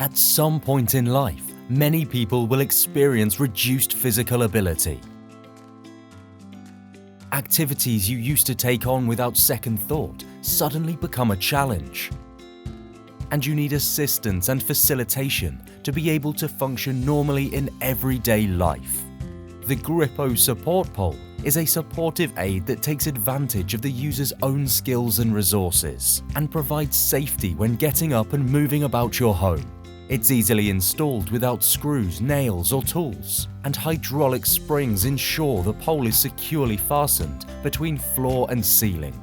At some point in life, many people will experience reduced physical ability. Activities you used to take on without second thought suddenly become a challenge. And you need assistance and facilitation to be able to function normally in everyday life. The Gripo support pole is a supportive aid that takes advantage of the user's own skills and resources and provides safety when getting up and moving about your home. It's easily installed without screws, nails or tools, and hydraulic springs ensure the pole is securely fastened between floor and ceiling.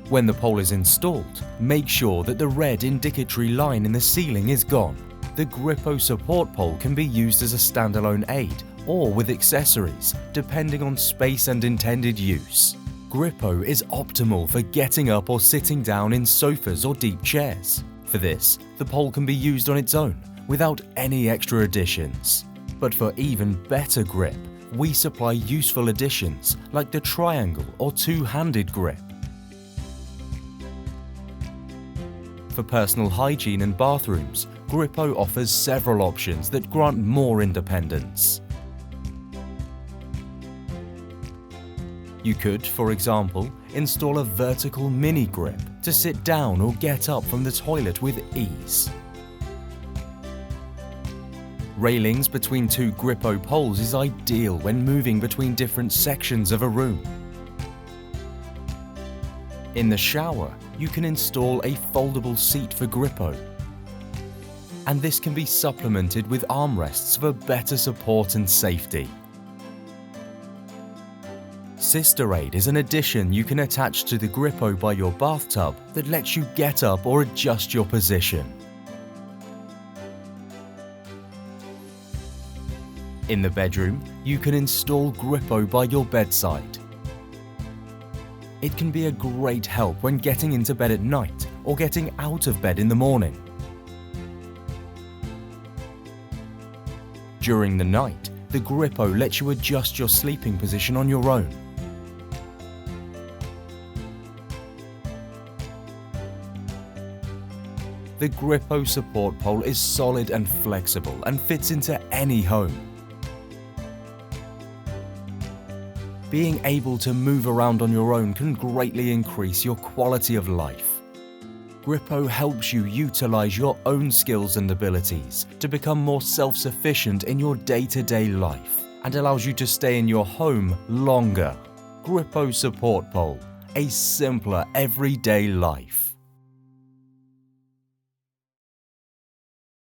When the pole is installed, make sure that the red indicatory line in the ceiling is gone. The Gripo support pole can be used as a standalone aid or with accessories, depending on space and intended use. Gripo is optimal for getting up or sitting down in sofas or deep chairs. For this, the pole can be used on its own, without any extra additions. But for even better grip, we supply useful additions like the triangle or two-handed grip. For personal hygiene and bathrooms, Gripo offers several options that grant more independence. You could, for example, install a vertical mini grip to sit down or get up from the toilet with ease. Railings between two Gripo poles is ideal when moving between different sections of a room. In the shower, you can install a foldable seat for Gripo. And this can be supplemented with armrests for better support and safety. Sister Aid is an addition you can attach to the Gripo by your bathtub that lets you get up or adjust your position. In the bedroom, you can install Gripo by your bedside. It can be a great help when getting into bed at night or getting out of bed in the morning. During the night, the Gripo lets you adjust your sleeping position on your own. The Gripo support pole is solid and flexible and fits into any home. Being able to move around on your own can greatly increase your quality of life. Gripo helps you utilize your own skills and abilities to become more self-sufficient in your day-to-day life and allows you to stay in your home longer. Gripo support pole, a simpler everyday life.